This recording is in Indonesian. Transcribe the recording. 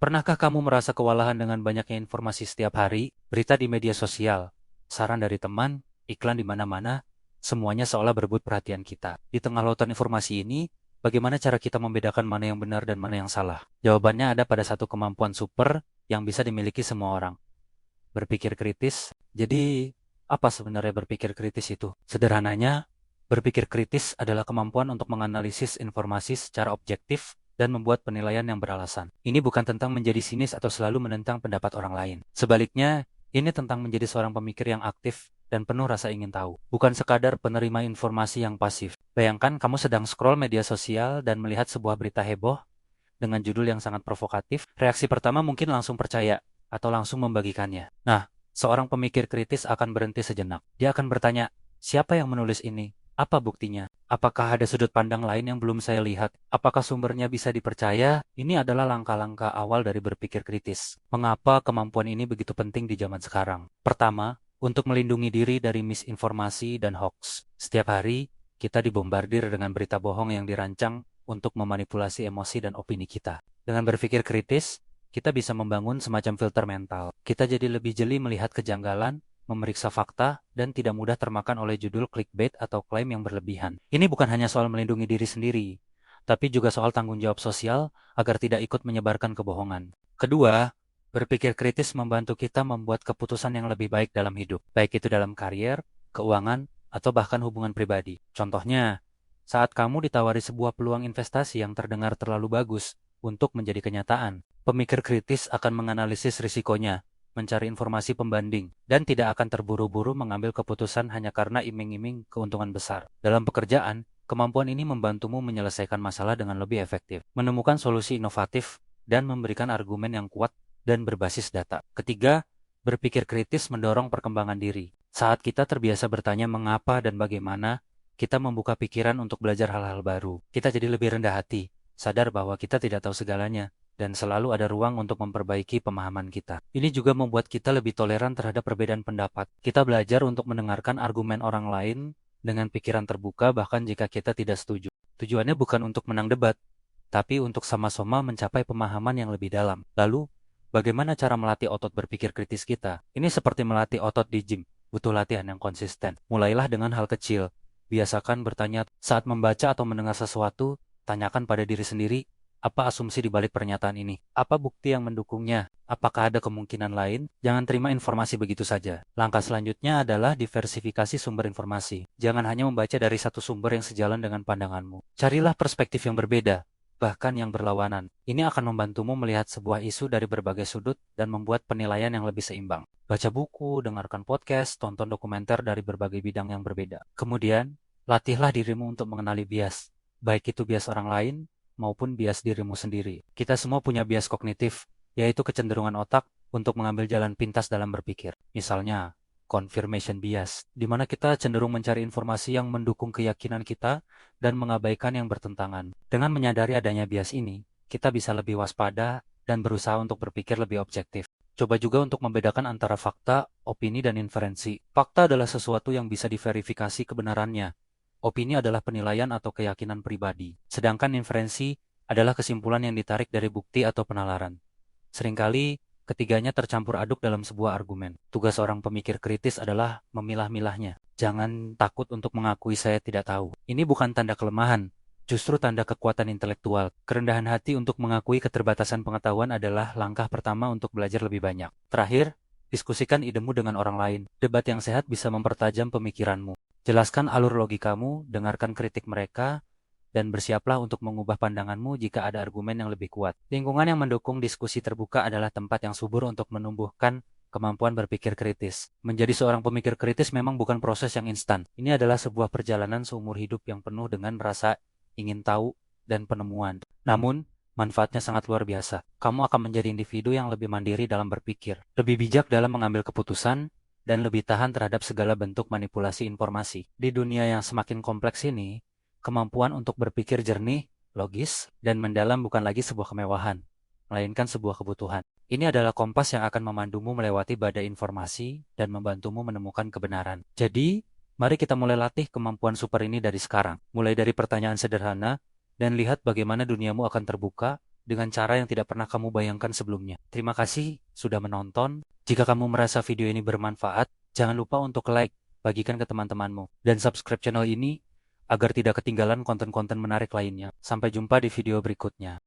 Pernahkah kamu merasa kewalahan dengan banyaknya informasi setiap hari, berita di media sosial, saran dari teman, iklan di mana-mana, semuanya seolah berebut perhatian kita. Di tengah lautan informasi ini, bagaimana cara kita membedakan mana yang benar dan mana yang salah? Jawabannya ada pada satu kemampuan super yang bisa dimiliki semua orang. Berpikir kritis. Jadi, apa sebenarnya berpikir kritis itu? Sederhananya, berpikir kritis adalah kemampuan untuk menganalisis informasi secara objektif dan membuat penilaian yang beralasan. Ini bukan tentang menjadi sinis atau selalu menentang pendapat orang lain. Sebaliknya, ini tentang menjadi seorang pemikir yang aktif dan penuh rasa ingin tahu. Bukan sekadar penerima informasi yang pasif. Bayangkan kamu sedang scroll media sosial dan melihat sebuah berita heboh dengan judul yang sangat provokatif. Reaksi pertama mungkin langsung percaya atau langsung membagikannya. Nah, seorang pemikir kritis akan berhenti sejenak. Dia akan bertanya, siapa yang menulis ini? Apa buktinya? Apakah ada sudut pandang lain yang belum saya lihat? Apakah sumbernya bisa dipercaya? Ini adalah langkah-langkah awal dari berpikir kritis. Mengapa kemampuan ini begitu penting di zaman sekarang? Pertama, untuk melindungi diri dari misinformasi dan hoax. Setiap hari, kita dibombardir dengan berita bohong yang dirancang untuk memanipulasi emosi dan opini kita. Dengan berpikir kritis, kita bisa membangun semacam filter mental. Kita jadi lebih jeli melihat kejanggalan, memeriksa fakta, dan tidak mudah termakan oleh judul clickbait atau klaim yang berlebihan. Ini bukan hanya soal melindungi diri sendiri, tapi juga soal tanggung jawab sosial agar tidak ikut menyebarkan kebohongan. Kedua, berpikir kritis membantu kita membuat keputusan yang lebih baik dalam hidup, baik itu dalam karier, keuangan, atau bahkan hubungan pribadi. Contohnya, saat kamu ditawari sebuah peluang investasi yang terdengar terlalu bagus untuk menjadi kenyataan, pemikir kritis akan menganalisis risikonya, mencari informasi pembanding, dan tidak akan terburu-buru mengambil keputusan hanya karena iming-iming keuntungan besar. Dalam pekerjaan, kemampuan ini membantumu menyelesaikan masalah dengan lebih efektif, menemukan solusi inovatif, dan memberikan argumen yang kuat dan berbasis data. Ketiga, berpikir kritis mendorong perkembangan diri. Saat kita terbiasa bertanya mengapa dan bagaimana, kita membuka pikiran untuk belajar hal-hal baru. Kita jadi lebih rendah hati, sadar bahwa kita tidak tahu segalanya, dan selalu ada ruang untuk memperbaiki pemahaman kita. Ini juga membuat kita lebih toleran terhadap perbedaan pendapat. Kita belajar untuk mendengarkan argumen orang lain dengan pikiran terbuka bahkan jika kita tidak setuju. Tujuannya bukan untuk menang debat, tapi untuk sama-sama mencapai pemahaman yang lebih dalam. Lalu, bagaimana cara melatih otot berpikir kritis kita? Ini seperti melatih otot di gym, butuh latihan yang konsisten. Mulailah dengan hal kecil. Biasakan bertanya saat membaca atau mendengar sesuatu, tanyakan pada diri sendiri, apa asumsi di balik pernyataan ini? Apa bukti yang mendukungnya? Apakah ada kemungkinan lain? Jangan terima informasi begitu saja. Langkah selanjutnya adalah diversifikasi sumber informasi. Jangan hanya membaca dari satu sumber yang sejalan dengan pandanganmu. Carilah perspektif yang berbeda, bahkan yang berlawanan. Ini akan membantumu melihat sebuah isu dari berbagai sudut dan membuat penilaian yang lebih seimbang. Baca buku, dengarkan podcast, tonton dokumenter dari berbagai bidang yang berbeda. Kemudian, latihlah dirimu untuk mengenali bias, baik itu bias orang lain maupun bias dirimu sendiri. Kita semua punya bias kognitif, yaitu kecenderungan otak untuk mengambil jalan pintas dalam berpikir. Misalnya, confirmation bias, di mana kita cenderung mencari informasi yang mendukung keyakinan kita dan mengabaikan yang bertentangan. Dengan menyadari adanya bias ini, kita bisa lebih waspada dan berusaha untuk berpikir lebih objektif. Coba juga untuk membedakan antara fakta, opini, dan inferensi. Fakta adalah sesuatu yang bisa diverifikasi kebenarannya. Opini adalah penilaian atau keyakinan pribadi, sedangkan inferensi adalah kesimpulan yang ditarik dari bukti atau penalaran. Seringkali, ketiganya tercampur aduk dalam sebuah argumen. Tugas orang pemikir kritis adalah memilah-milahnya. Jangan takut untuk mengakui saya tidak tahu. Ini bukan tanda kelemahan, justru tanda kekuatan intelektual. Kerendahan hati untuk mengakui keterbatasan pengetahuan adalah langkah pertama untuk belajar lebih banyak. Terakhir, diskusikan idemu dengan orang lain. Debat yang sehat bisa mempertajam pemikiranmu. Jelaskan alur logikamu, dengarkan kritik mereka, dan bersiaplah untuk mengubah pandanganmu jika ada argumen yang lebih kuat. Lingkungan yang mendukung diskusi terbuka adalah tempat yang subur untuk menumbuhkan kemampuan berpikir kritis. Menjadi seorang pemikir kritis memang bukan proses yang instan. Ini adalah sebuah perjalanan seumur hidup yang penuh dengan rasa ingin tahu dan penemuan. Namun, manfaatnya sangat luar biasa. Kamu akan menjadi individu yang lebih mandiri dalam berpikir, lebih bijak dalam mengambil keputusan, dan lebih tahan terhadap segala bentuk manipulasi informasi. Di dunia yang semakin kompleks ini, kemampuan untuk berpikir jernih, logis, dan mendalam bukan lagi sebuah kemewahan, melainkan sebuah kebutuhan. Ini adalah kompas yang akan memandumu melewati badai informasi dan membantumu menemukan kebenaran. Jadi, mari kita mulai latih kemampuan super ini dari sekarang. Mulai dari pertanyaan sederhana, dan lihat bagaimana duniamu akan terbuka dengan cara yang tidak pernah kamu bayangkan sebelumnya. Terima kasih sudah menonton. Jika kamu merasa video ini bermanfaat, jangan lupa untuk like, bagikan ke teman-temanmu, dan subscribe channel ini agar tidak ketinggalan konten-konten menarik lainnya. Sampai jumpa di video berikutnya.